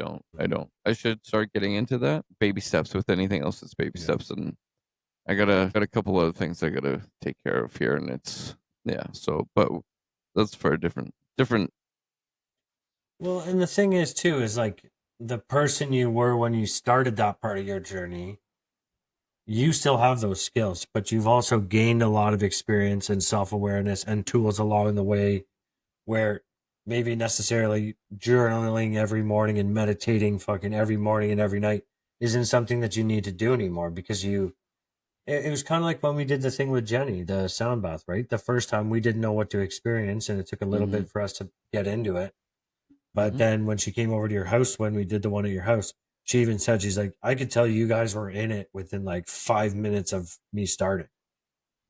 don't. I should start getting into that. Baby steps with anything else that's baby steps. And I got a couple other things I gotta take care of here. And it's, so, but that's for a different. Well, and the thing is too, is like the person you were when you started that part of your journey, you still have those skills, but you've also gained a lot of experience and self-awareness and tools along the way where maybe necessarily journaling every morning and meditating fucking every morning and every night isn't something that you need to do anymore because it was kind of like when we did the thing with Jenny, the sound bath, right? The first time we didn't know what to experience and it took a little bit for us to get into it. But then when she came over to your house, when we did the one at your house, she even said, she's like, I could tell you guys were in it within like 5 minutes of me starting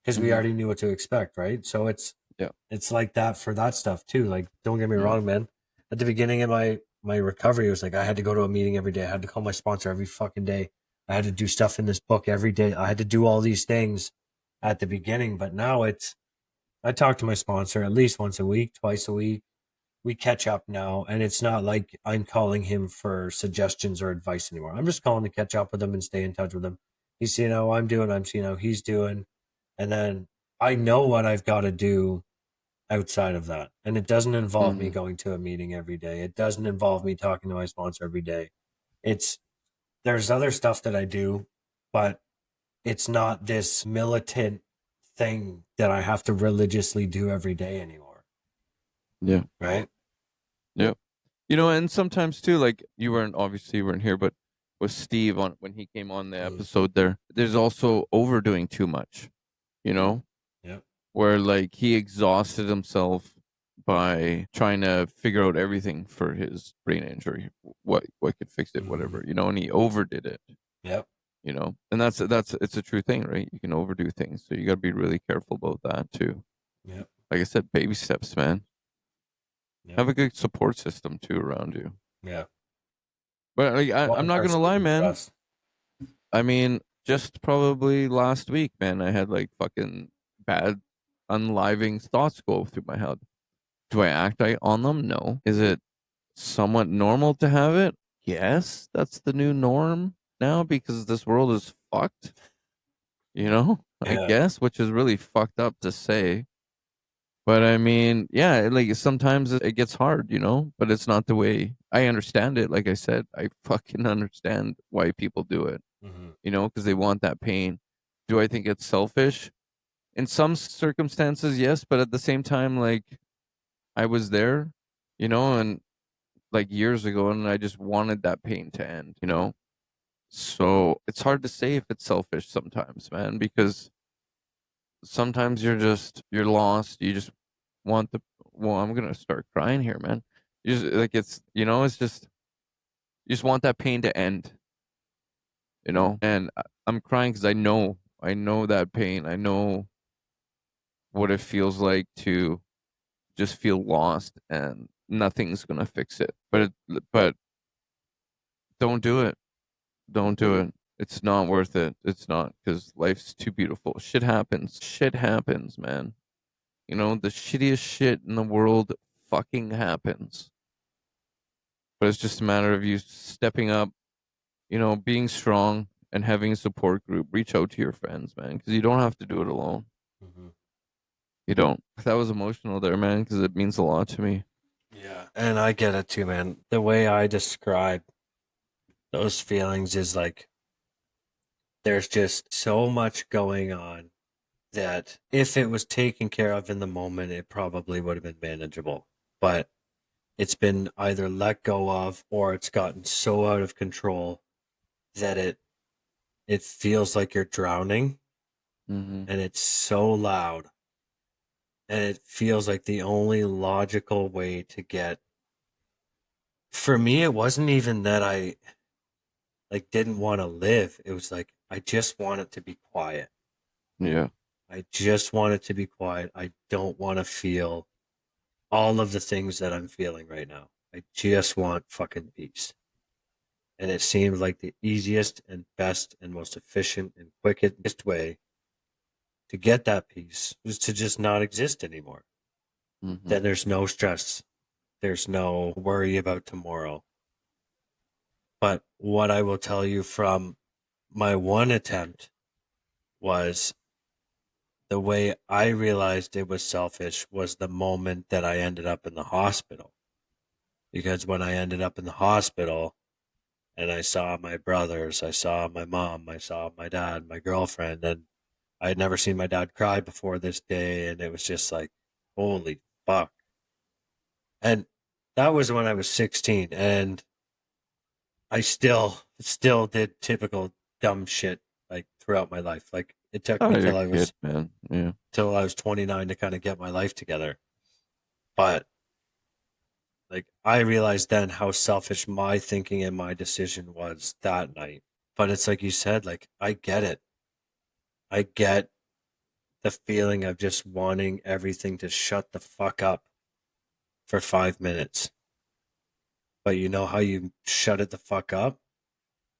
because we already knew what to expect, right? So it's like that for that stuff too. Like, don't get me wrong, man. At the beginning of my recovery, it was like I had to go to a meeting every day. I had to call my sponsor every fucking day. I had to do stuff in this book every day. I had to do all these things at the beginning. But now I talk to my sponsor at least once a week, twice a week. we catch up now, and it's not like I'm calling him for suggestions or advice anymore. I'm just calling to catch up with him and stay in touch with him. He's seeing how I'm doing, I'm seeing how he's doing, and then I know what I've got to do outside of that. And it doesn't involve me Mhm. going to a meeting every day. It doesn't involve me talking to my sponsor every day. There's other stuff that I do, but it's not this militant thing that I have to religiously do every day anymore. Yeah. Right? Yep. And sometimes too, like obviously you weren't here, but with Steve on when he came on the episode there's also overdoing too much, you know, Yep. where like he exhausted himself by trying to figure out everything for his brain injury, what could fix it, whatever, and he overdid it. Yep. And that's it's a true thing, right? You can overdo things, so you got to be really careful about that too. Yep. Like I said, baby steps, man. Yep. Have a good support system too around you. Yeah. But like, I'm not gonna lie, man. Trust. I mean, just probably last week, man, I had like fucking bad, unliving thoughts go through my head. Do I act on them? No. Is it somewhat normal to have it? Yes, that's the new norm now because this world is fucked. I Yeah. guess, which is really fucked up to say. But I mean, yeah, like sometimes it gets hard, but it's not the way I understand it. Like I said, I fucking understand why people do it, because they want that pain. Do I think it's selfish? In some circumstances, yes, but at the same time, like I was there, and like years ago, and I just wanted that pain to end. So it's hard to say if it's selfish sometimes, man, because sometimes you're lost. You just want well, I'm gonna start crying here, man. You just like it's just you just want that pain to end, and I'm crying because I know that pain. I know what it feels like to just feel lost and nothing's gonna fix it. But don't do it. Don't do it. It's not worth it. It's not, because life's too beautiful. Shit happens. Shit happens, man. The shittiest shit in the world fucking happens. But it's just a matter of you stepping up, being strong and having a support group. Reach out to your friends, man, because you don't have to do it alone. You don't. That was emotional there, man, because it means a lot to me. Yeah. And I get it too, man. The way I describe those feelings is like there's just so much going on that if it was taken care of in the moment, it probably would have been manageable. But it's been either let go of or it's gotten so out of control that it feels like you're drowning, Mm-hmm. and it's so loud, and it feels like the only logical way to get. For me, it wasn't even that I like didn't want to live. It was like I just want it to be quiet. Yeah. I just want it to be quiet. I don't want to feel all of the things that I'm feeling right now. I just want fucking peace. And it seemed like the easiest and best and most efficient and quickest way to get that peace was to just not exist anymore. Mm-hmm. Then there's no stress. There's no worry about tomorrow. But what I will tell you from my one attempt was the way I realized it was selfish was the moment that I ended up in the hospital. Because when I ended up in the hospital and I saw my brothers, I saw my mom, I saw my dad, my girlfriend, and I had never seen my dad cry before this day. And it was just like, holy fuck. And that was when I was 16. And I still did typical dumb shit like throughout my life. Like it took me till I was man. Yeah. till I was 29 to kind of get my life together. But like I realized then how selfish my thinking and my decision was that night. But it's like you said, like I get it. I get the feeling of just wanting everything to shut the fuck up for 5 minutes. But you know how you shut it the fuck up?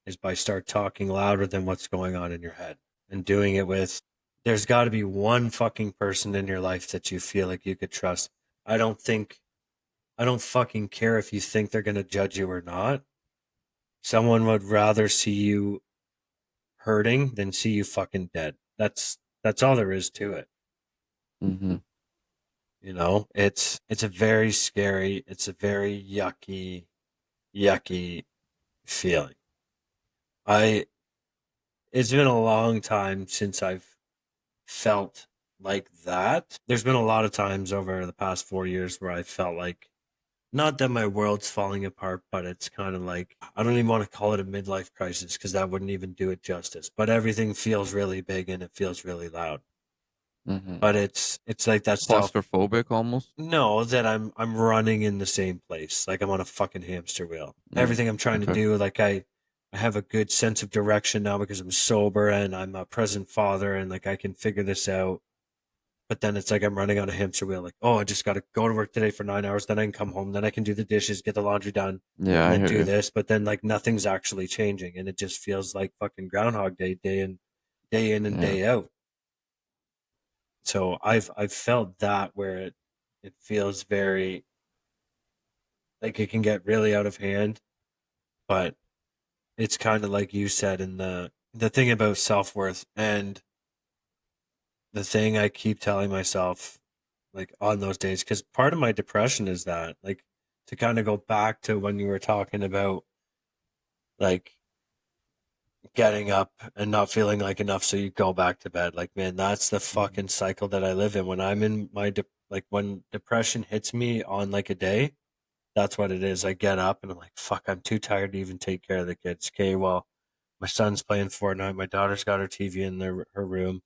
Is by start talking louder than what's going on in your head. And doing it with, there's got to be one fucking person in your life that you feel like you could trust. I don't think I don't fucking care if you think they're going to judge you or not. Someone would rather see you hurting than see you fucking dead. That's all there is to it. Mm-hmm. You know, it's a very scary, it's a very yucky feeling. I It's been a long time since I've felt like that. There's been a lot of times over the past 4 years where I felt like, not that my world's falling apart, but it's kind of like, I don't even want to call it a midlife crisis because that wouldn't even do it justice. But everything feels really big and it feels really loud. Mm-hmm. But it's like that self. Claustrophobic almost. No, that I'm running in the same place. Like I'm on a fucking hamster wheel. Mm. Everything I'm trying to Okay. do, like I have a good sense of direction now because I'm sober and I'm a present father and like I can figure this out. But then it's like I'm running on a hamster wheel. Like, oh, I just got to go to work today for 9 hours. Then I can come home. Then I can do the dishes, get the laundry done, Yeah, and I then hear do you. this. But then like nothing's actually changing, and it just feels like fucking Groundhog Day, day in and Yeah. day out. So I've felt that where it feels very like it can get really out of hand, but it's kind of like you said in the thing about self-worth and the thing I keep telling myself like on those days because part of my depression is that like to kind of go back to when you were talking about like getting up and not feeling like enough so you go back to bed like man that's the fucking cycle that I live in when I'm in my like when depression hits me on like a day. That's what it is. I get up and I'm like, fuck, I'm too tired to even take care of the kids. Okay, well, my son's playing Fortnite. My daughter's got her TV in her room.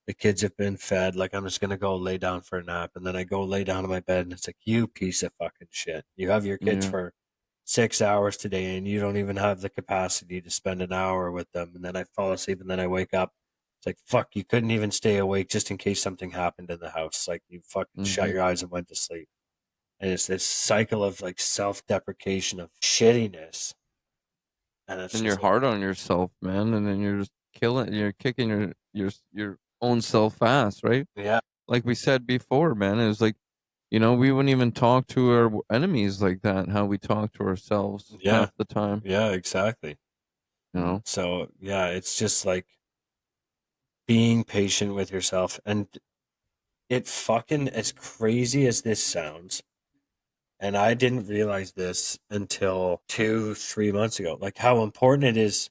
The kids have been fed. Like, I'm just going to go lay down for a nap. And then I go lay down in my bed and it's like, you piece of fucking shit. You have your kids Yeah. for 6 hours today and you don't even have the capacity to spend an hour with them. And then I fall asleep and then I wake up. It's like, fuck, you couldn't even stay awake just in case something happened in the house. Like, you fucking shut Mm-hmm. your eyes and went to sleep. And it's this cycle of like self-deprecation of shittiness, and it's And you're just like, hard on yourself, man, and then you're just killing. You're kicking your own self ass, right? yeah, Like we said before, man. It was like, we wouldn't even talk to our enemies like that. How we talk to ourselves yeah, half the time. yeah, exactly. You know. So yeah, it's just like being patient with yourself, and it fucking as crazy as this sounds, and I didn't realize this until 2, 3 months ago, like how important it is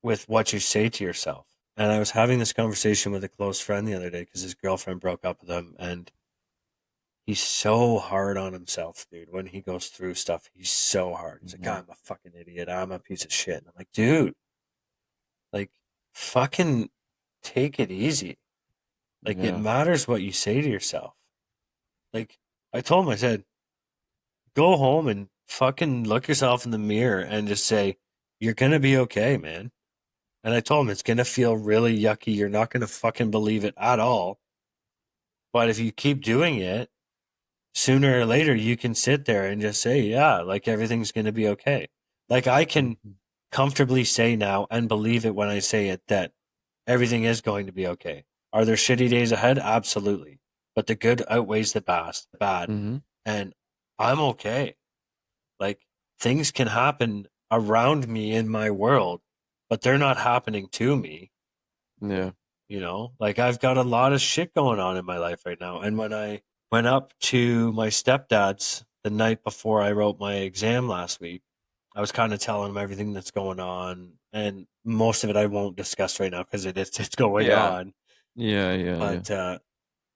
with what you say to yourself. And I was having this conversation with a close friend the other day because his girlfriend broke up with him, and he's so hard on himself, dude. When he goes through stuff, he's so hard. He's like, Mhm. I'm a fucking idiot. I'm a piece of shit. And I'm like, dude, like, fucking take it easy. Like, it Yeah. matters what you say to yourself. Like, I told him, I said, go home and fucking look yourself in the mirror and just say, you're going to be okay, man. And I told him, it's going to feel really yucky. You're not going to fucking believe it at all. But if you keep doing it, sooner or later you can sit there and just say, yeah, like everything's going to be okay. Like I can Mhm. comfortably say now and believe it when I say it that everything is going to be okay. Are there shitty days ahead? Absolutely. But the good outweighs the bad. Mhm. And I'm okay. Like things can happen around me in my world, but they're not happening to me. Yeah. Like I've got a lot of shit going on in my life right now. And when I went up to my stepdad's the night before I wrote my exam last week, I was kind of telling him everything that's going on. And most of it I won't discuss right now because it's going Yeah. on. Yeah. Yeah. Yeah. But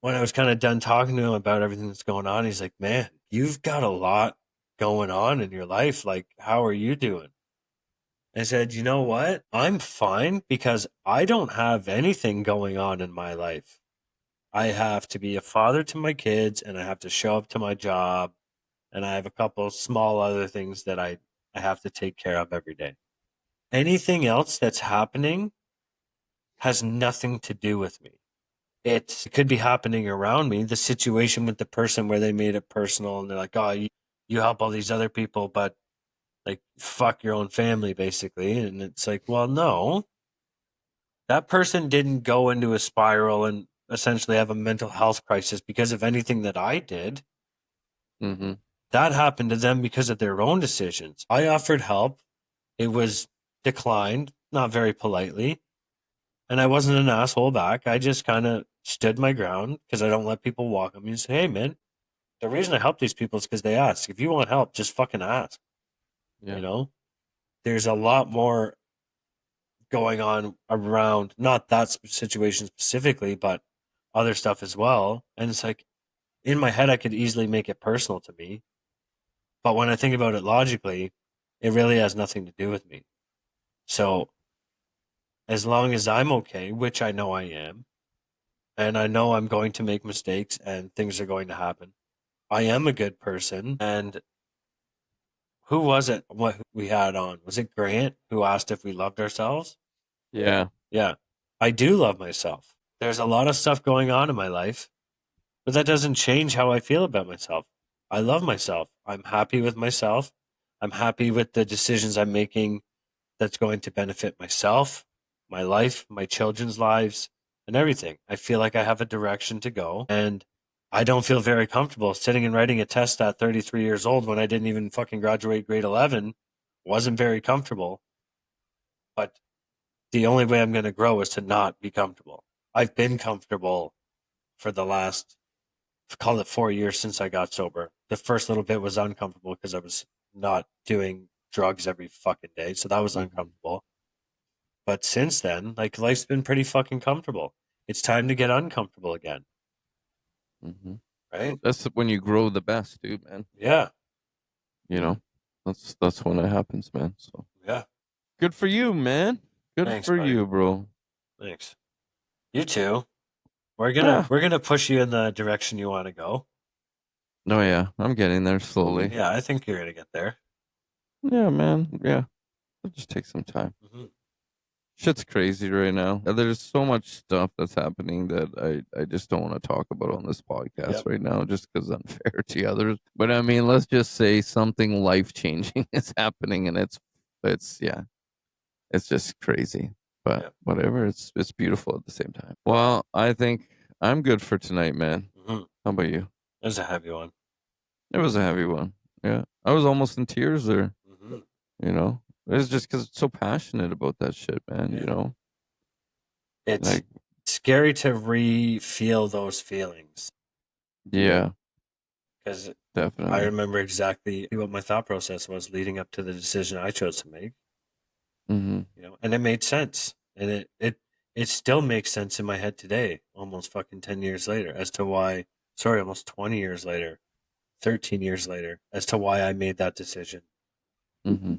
when I was kind of done talking to him about everything that's going on, he's like, man, you've got a lot going on in your life. Like, how are you doing? I said, you know what? I'm fine because I don't have anything going on in my life. I have to be a father to my kids and I have to show up to my job and I have a couple small other things that I have to take care of every day. Anything else that's happening has nothing to do with me. It could be happening around me. The situation with the person where they made it personal and they're like, oh, you help all these other people, but like, fuck your own family, basically. And it's like, well, no, that person didn't go into a spiral and essentially have a mental health crisis because of anything that I did. Mm-hmm. That happened to them because of their own decisions. I offered help. It was declined, not very politely. And I wasn't an asshole back. I just kind of stood my ground because I don't let people walk on me and say, hey, man, the reason I help these people is because they ask. If you want help, just fucking ask. Yeah. You know, there's a lot more going on around, not that situation specifically, but other stuff as well. And it's like, in my head, I could easily make it personal to me. But when I think about it logically, it really has nothing to do with me. So as long as I'm okay, which I know I am, and I know I'm going to make mistakes and things are going to happen, I am a good person. And who was it what we had on? Was it Grant who asked if we loved ourselves? Yeah. Yeah, I do love myself. There's a lot of stuff going on in my life, but that doesn't change how I feel about myself. I love myself. I'm happy with myself. I'm happy with the decisions I'm making that's going to benefit myself, my life, my children's lives, and everything. I feel like I have a direction to go, and I don't feel very comfortable sitting and writing a test at 33 years old when I didn't even fucking graduate grade 11. Wasn't very comfortable, but the only way I'm going to grow is to not be comfortable. I've been comfortable for the last, call it 4 years since I got sober. The first little bit was uncomfortable because I was not doing drugs every fucking day. So that was Mhm. uncomfortable. But since then, like, life's been pretty fucking comfortable. It's time to get uncomfortable again, Mm-hmm. right? That's when you grow the best, dude, man. Yeah, You know, that's when it happens, man. So yeah. good for you, man. Good Thanks, for buddy. you, bro. Thanks. You too. Yeah. We're gonna push you in the direction you want to go. Oh yeah, I'm getting there slowly. Yeah, I think you're gonna get there. Yeah, man. Yeah, it'll just take some time. Hmm. Shit's crazy right now. There's so much stuff that's happening that I just don't want to talk about on this podcast Yep. right now, just because it's unfair to others. But I mean, let's just say something life changing is happening, and it's yeah, it's just crazy. But Yep. whatever, it's beautiful at the same time. Well, I think I'm good for tonight, man. Hmm. How about you? That's a heavy one. It was a heavy one. Yeah, I was almost in tears there. Hmm. You know, it's just because it's so passionate about that shit, man. Yeah. You know, It's like scary to re-feel those feelings yeah, because I definitely. remember exactly what my thought process was leading up to the decision I chose to make. Hmm. You know, and it made sense, and it still makes sense in my head today, almost fucking 10 years later, as to why. Sorry, almost 20 years later, 13 years later, as to why I made that decision. Hmm.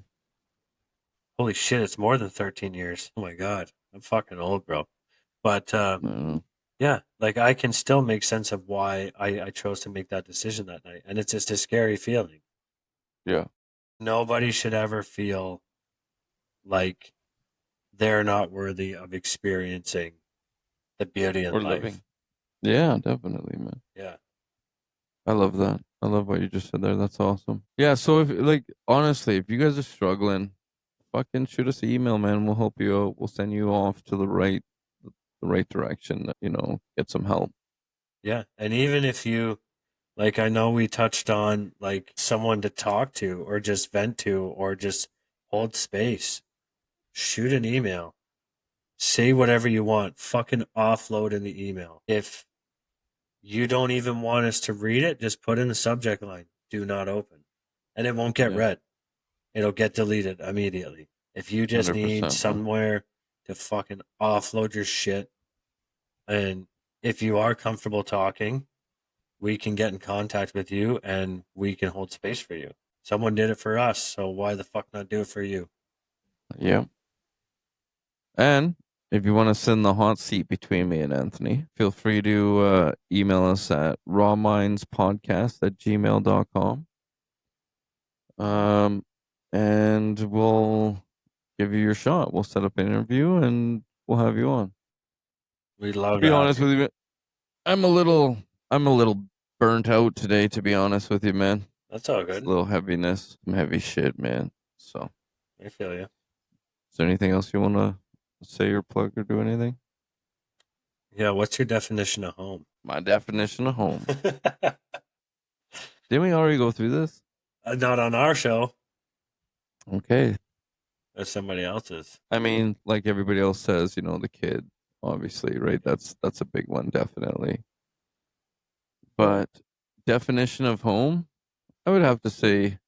Holy shit, it's more than 13 years. Oh my god, I'm fucking old, bro. But yeah, like I can still make sense of why I chose to make that decision that night, and it's just a scary feeling. Yeah, Nobody should ever feel like they're not worthy of experiencing the beauty in or life. living. Yeah, definitely, man. Yeah. I love that. I love what you just said there. That's awesome. Yeah. So if like honestly, if you guys are struggling, fucking shoot us an email, man. We'll help you out. We'll send you off to the right direction. You know, get some help. Yeah. And even if you, like, I know we touched on like someone to talk to or just vent to or just hold space, shoot an email, say whatever you want, fucking offload in the email. If you don't even want us to read it, just put in the subject line, do not open, and it won't get Yeah, read. It'll get deleted immediately. If you just need 100%, man. somewhere to fucking offload your shit, and if you are comfortable talking, we can get in contact with you and we can hold space for you. Someone did it for us, so why the fuck not do it for you? Yeah. And if you want to send the hot seat between me and Anthony, feel free to email us at rawmindspodcast@gmail.com. And we'll give you your shot. We'll set up an interview and we'll have you on. We'd To love be to have honest you. with you, I'm a little I'm a little burnt out today, to be honest with you, man. That's all It's a good. little heaviness, some heavy shit, man. So I feel you. is there anything else you wanna say or plug or do anything? Yeah, what's your definition of home? My definition of home. Didn't we already go through this? Not on our show. Okay. Or somebody else's. I mean, like everybody else says, you know, the kid, obviously, right? That's a big one, definitely. But definition of home, I would have to say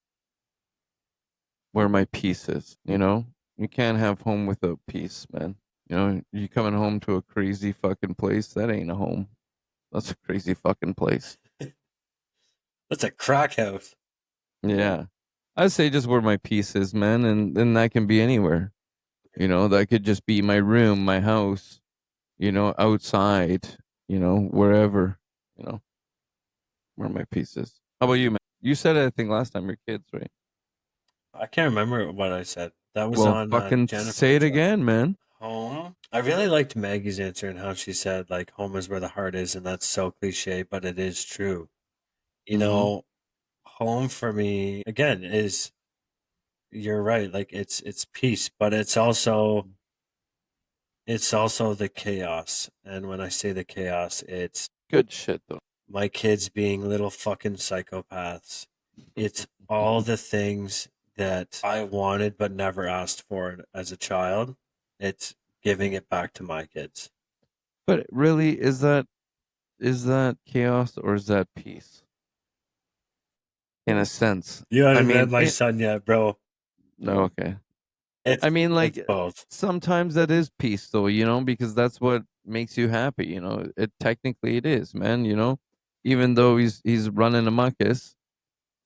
where my peace is, you know? You can't have home without peace, man. You know, you coming home to a crazy fucking place, that ain't a home. That's a crazy fucking place. That's a crack house. Yeah. I'd say just where my peace is, man, and then that can be anywhere. You know, that could just be my room, my house, you know, outside, you know, wherever, you know, where my peace is. How about you, man? You said it, I think, last time, your kids, right? I can't remember what I said. That was Well, on fucking Jennifer. say it again, man. Home. I really liked Maggie's answer and how she said, like, home is where the heart is, and that's so cliche, but it is true. You know, home for me, again, is, you're right, like, it's peace, but it's also the chaos. And when I say the chaos, it's Good shit, though. my kids being little fucking psychopaths. It's all the things that I wanted but never asked for as a child. It's giving it back to my kids. But really, is that chaos or is that peace? In a sense. You haven't I met mean, my son yet, bro. No, okay. It's, I mean, like, it's both. sometimes that is peace, though, you know, because that's what makes you happy, you know. It technically it is, man, you know. Even though he's running a muckus,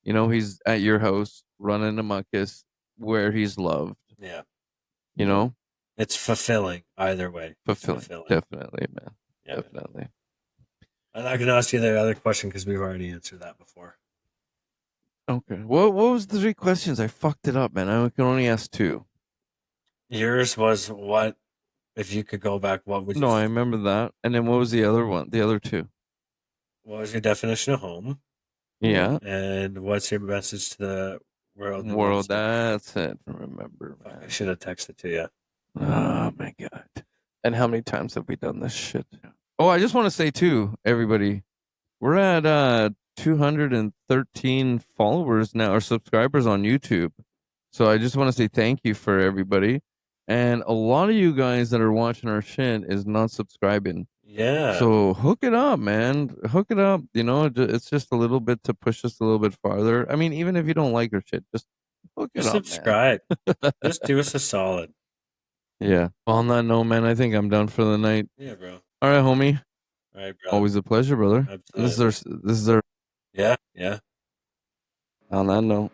you know, he's at your house running a muckus where he's loved, Yeah. you know. It's fulfilling either way. Fulfilling. Definitely, man. Yeah, Definitely. I'm not going to ask you the other question because we've already answered that before. Okay. What was the 3 questions? I fucked it up, man. I can only ask 2. Yours was, what, if you could go back, what would you No, I say? remember that. And then what was the other one? The other 2? What was your definition of home? Yeah. And what's your message to the world? and World, what's the- that's it. Remember, Fuck, I man. should have texted to you. Oh my god. And how many times have we done this shit? Oh, I just want to say too, everybody, we're at 213 followers now, or subscribers on YouTube. So I just want to say thank you for everybody. And a lot of you guys that are watching our shit is not subscribing. Yeah. So hook it up, man. Hook it up. You know, it's just a little bit to push us a little bit farther. I mean, even if you don't like our shit, just hook it Just up, subscribe. Just do us a solid. Yeah. On that note, man, I think I'm done for the night. Yeah, bro. All right, homie. All right, brother. Always a pleasure, brother. Absolutely. This is our. Yeah, yeah. On that note,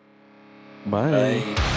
bye. Bye.